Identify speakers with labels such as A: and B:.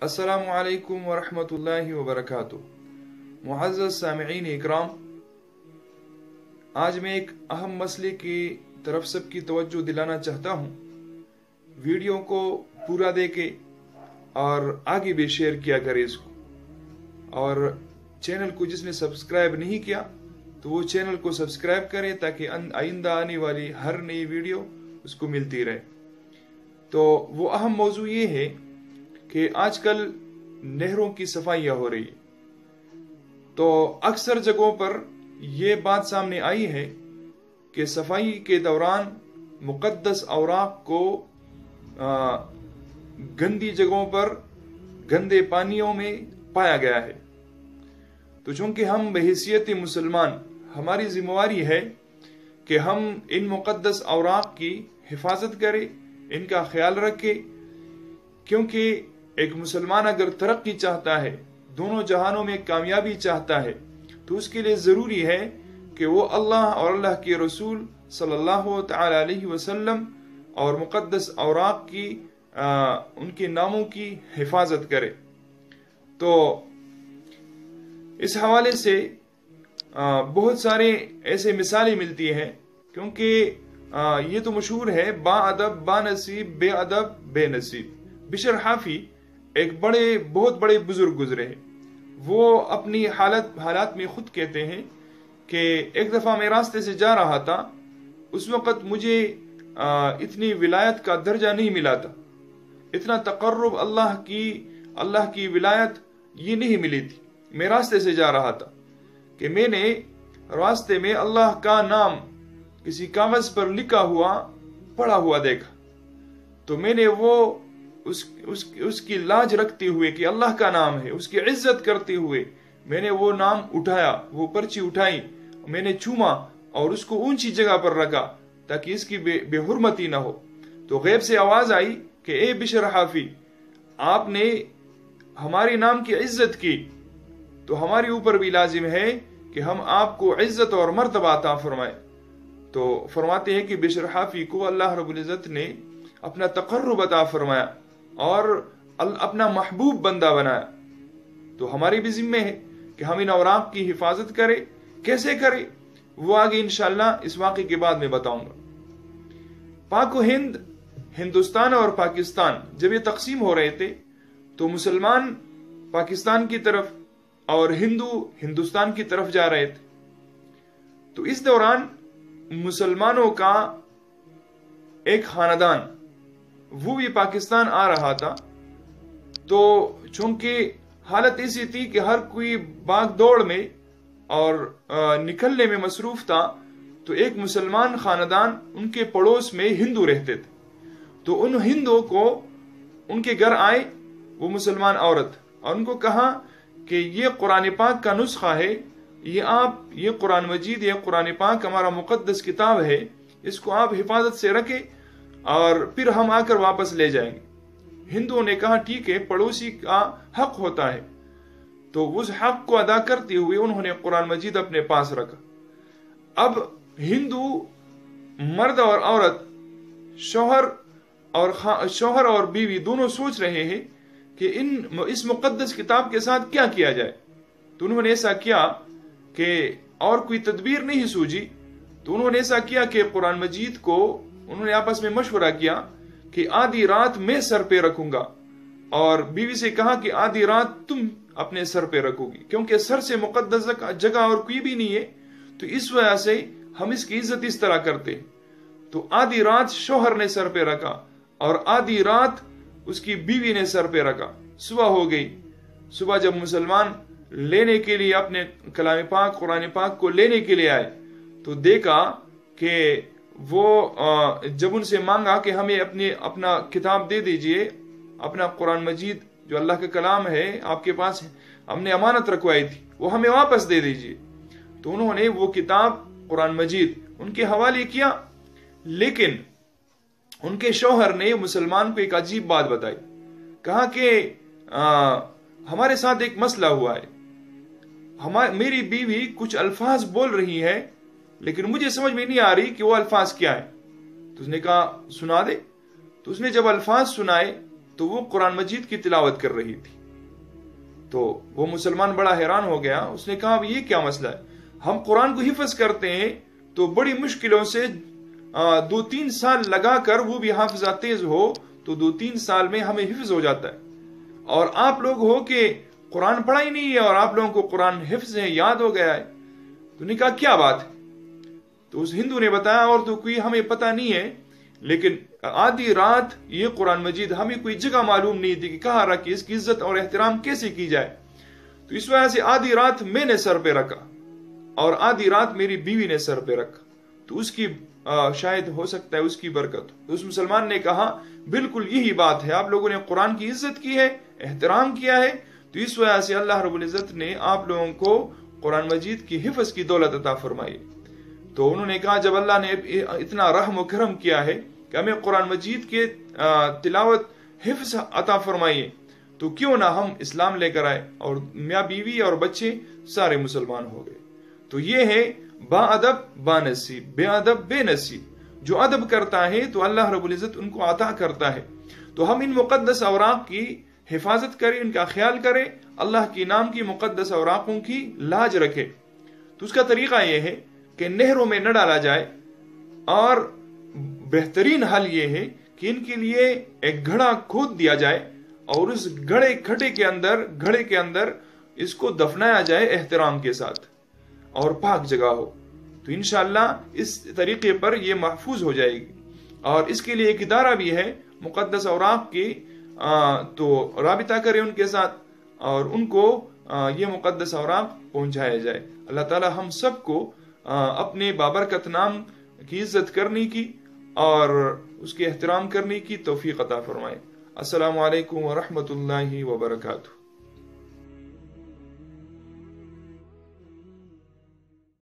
A: السلام علیکم ورحمۃ اللہ وبرکاتہ۔ معزز سامعین اکرام، آج میں ایک اہم مسئلے کی طرف سب کی توجہ دلانا چاہتا ہوں۔ ویڈیو کو پورا دیکھیں اور آگے بھی شیئر کیا کرے اس کو، اور چینل کو جس نے سبسکرائب نہیں کیا تو وہ چینل کو سبسکرائب کرے تاکہ آئندہ آنے والی ہر نئی ویڈیو اس کو ملتی رہے۔ تو وہ اہم موضوع یہ ہے کہ آج کل نہروں کی صفائیاں ہو رہی ہے، تو اکثر جگہوں پر یہ بات سامنے آئی ہے کہ صفائی کے دوران مقدس اوراق کو گندی جگہوں پر گندے پانیوں میں پایا گیا ہے۔ تو چونکہ ہم بحیثیت مسلمان ہماری ذمہ داری ہے کہ ہم ان مقدس اوراق کی حفاظت کریں، ان کا خیال رکھیں، کیونکہ ایک مسلمان اگر ترقی چاہتا ہے، دونوں جہانوں میں کامیابی چاہتا ہے، تو اس کے لیے ضروری ہے کہ وہ اللہ اور اللہ کے رسول صلی اللہ تعالی علیہ وسلم اور مقدس اوراق کی ان کے ناموں کی حفاظت کرے۔ تو اس حوالے سے بہت سارے ایسے مثالیں ملتی ہیں، کیونکہ یہ تو مشہور ہے، با ادب با نصیب، بے ادب بے نصیب۔ بشر حافی ایک بہت بڑے بزرگ گزرے ہیں۔ وہ اپنی حالات میں خود کہتے ہیں کہ ایک دفعہ میں راستے سے جا رہا تھا، اس وقت مجھے اتنی ولایت کا درجہ نہیں ملا تھا، اتنا تقرب اللہ کی ولایت یہ نہیں ملی تھی۔ میں راستے سے جا رہا تھا کہ میں نے راستے میں اللہ کا نام کسی کاغذ پر لکھا ہوا پڑھا ہوا دیکھا، تو میں نے وہ اس کی لاج رکھتے ہوئے کہ اللہ کا نام ہے، اس کی عزت کرتے ہوئے میں نے وہ نام اٹھایا، وہ پرچی اٹھائی، میں نے چوما اور اس کو اونچی جگہ پر رکھا تاکہ اس کی بے حرمتی نہ ہو۔ تو غیب سے آواز آئی کہ اے بشر حافی، آپ نے ہمارے نام کی عزت کی تو ہمارے اوپر بھی لازم ہے کہ ہم آپ کو عزت اور مرتبہ عطا فرمائیں۔ تو فرماتے ہیں کہ بشر حافی کو اللہ رب العزت نے اپنا تقرب عطا فرمایا اور اپنا محبوب بندہ بنایا۔ تو ہماری بھی ذمہ ہے کہ ہم ان اوراق کی حفاظت کریں۔ کیسے کریں وہ آگے انشاءاللہ اس واقعے کے بعد میں بتاؤں گا۔ پاک و ہند، ہندوستان اور پاکستان جب یہ تقسیم ہو رہے تھے تو مسلمان پاکستان کی طرف اور ہندو ہندوستان کی طرف جا رہے تھے۔ تو اس دوران مسلمانوں کا ایک خاندان وہ بھی پاکستان آ رہا تھا، تو چونکہ حالت ایسی تھی کہ ہر کوئی بھاگ دوڑ میں اور نکلنے میں مصروف تھا، تو ایک مسلمان خاندان ان کے پڑوس میں ہندو رہتے تھے، تو ان ہندو کو ان کے گھر آئے وہ مسلمان عورت اور ان کو کہا کہ یہ قرآن پاک کا نسخہ ہے، یہ قرآن مجید، یہ قرآن پاک ہمارا مقدس کتاب ہے، اس کو آپ حفاظت سے رکھیں اور پھر ہم آ کر واپس لے جائیں گے۔ ہندوؤں نے کہا ٹھیک ہے، پڑوسی کا حق ہوتا ہے، تو اس حق کو ادا کرتے ہوئے انہوں نے قرآن مجید اپنے پاس رکھا۔ اب ہندو مرد اور عورت، شوہر اور بیوی دونوں سوچ رہے ہیں کہ اس مقدس کتاب کے ساتھ کیا کیا جائے۔ تو انہوں نے ایسا کیا کہ اور کوئی تدبیر نہیں سوجی، تو انہوں نے ایسا کیا کہ قرآن مجید کو انہوں نے آپس میں مشورہ کیا کہ آدھی رات میں سر پہ رکھوں گا، اور بیوی سے کہا کہ آدھی رات تم اپنے سر پہ رکھو گی، کیونکہ سر سے مقدس جگہ اور کوئی بھی نہیں ہے، تو اس وجہ سے ہم اس کی عزت اس طرح کرتے ہیں۔ تو آدھی رات شوہر نے سر پہ رکھا اور آدھی رات اس کی بیوی نے سر پہ رکھا۔ صبح ہو گئی، صبح جب مسلمان لینے کے لیے اپنے کلام پاک قرآن پاک کو لینے کے لیے آئے تو دیکھا کہ وہ جب ان سے مانگا کہ ہمیں اپنا کتاب دے دیجئے، اپنا قرآن مجید جو اللہ کا کلام ہے آپ کے پاس ہے، ہم نے امانت رکھوائی تھی، وہ ہمیں واپس دے دیجئے۔ تو انہوں نے وہ کتاب قرآن مجید ان کے حوالے کیا، لیکن ان کے شوہر نے مسلمان کو ایک عجیب بات بتائی، کہا کہ ہمارے ساتھ ایک مسئلہ ہوا ہے، میری بیوی کچھ الفاظ بول رہی ہے لیکن مجھے سمجھ میں نہیں آ رہی کہ وہ الفاظ کیا ہے۔ تو اس نے کہا سنا دے۔ تو اس نے جب الفاظ سنائے تو وہ قرآن مجید کی تلاوت کر رہی تھی. تو وہ مسلمان بڑا حیران ہو گیا. اس نے کہا یہ کیا مسئلہ ہے؟ ہم قرآن کو حفظ کرتے ہیں تو بڑی مشکلوں سے 2-3 سال لگا کر، وہ بھی حافظہ تیز ہو تو 2-3 سال میں ہمیں حفظ ہو جاتا ہے، اور آپ لوگ ہو کہ قرآن پڑھا ہی نہیں ہے اور آپ لوگوں کو قرآن حفظ ہے، یاد ہو گیا ہے. تو نے کہا کیا بات ہے؟ تو اس ہندو نے بتایا اور تو کوئی ہمیں پتہ نہیں ہے، لیکن آدھی رات یہ قرآن مجید ہمیں کوئی جگہ معلوم نہیں تھی کہ کہاں رکھی، اس کی عزت اور احترام کیسے کی جائے. تو اس وجہ سے آدھی رات میں نے سر پہ رکھا اور آدھی رات میری بیوی نے سر پہ رکھا. تو اس کی شاید ہو سکتا ہے اس کی برکت. تو اس مسلمان نے کہا بالکل یہی بات ہے، آپ لوگوں نے قرآن کی عزت کی ہے، احترام کیا ہے، تو اس وجہ سے اللہ رب العزت نے آپ لوگوں کو قرآن مجید کی حفظ کی دولت عطا فرمائی. تو انہوں نے کہا جب اللہ نے اتنا رحم و کرم کیا ہے کہ ہمیں قرآن مجید کے تلاوت حفظ عطا فرمائیے، تو کیوں نہ ہم اسلام لے کر آئے اور میاں بیوی اور بچے سارے مسلمان ہو گئے. تو یہ ہے با ادب با نصیب، بے ادب بے نصیب. جو ادب کرتا ہے تو اللہ رب العزت ان کو عطا کرتا ہے. تو ہم ان مقدس اوراق کی حفاظت کریں، ان کا خیال کریں، اللہ کے نام کی مقدس اوراقوں کی لاج رکھے. تو اس کا طریقہ یہ ہے کہ نہروں میں نہ ڈالا جائے، اور بہترین حل یہ ہے کہ ان کے لیے ایک گھڑا کھود دیا جائے اور اس گھڑے کے اندر اس کو دفنایا جائے احترام کے ساتھ اور پاک جگہ ہو. تو انشاءاللہ اس طریقے پر یہ محفوظ ہو جائے گی. اور اس کے لیے ایک ادارہ بھی ہے مقدس اوراق کی، تو رابطہ کریں ان کے ساتھ اور ان کو یہ مقدس اوراق پہنچایا جائے. اللہ تعالی ہم سب کو اپنے بابرکت نام کی عزت کرنے کی اور اس کے احترام کرنے کی توفیق عطا فرمائے. السلام علیکم ورحمۃ اللہ وبرکاتہ.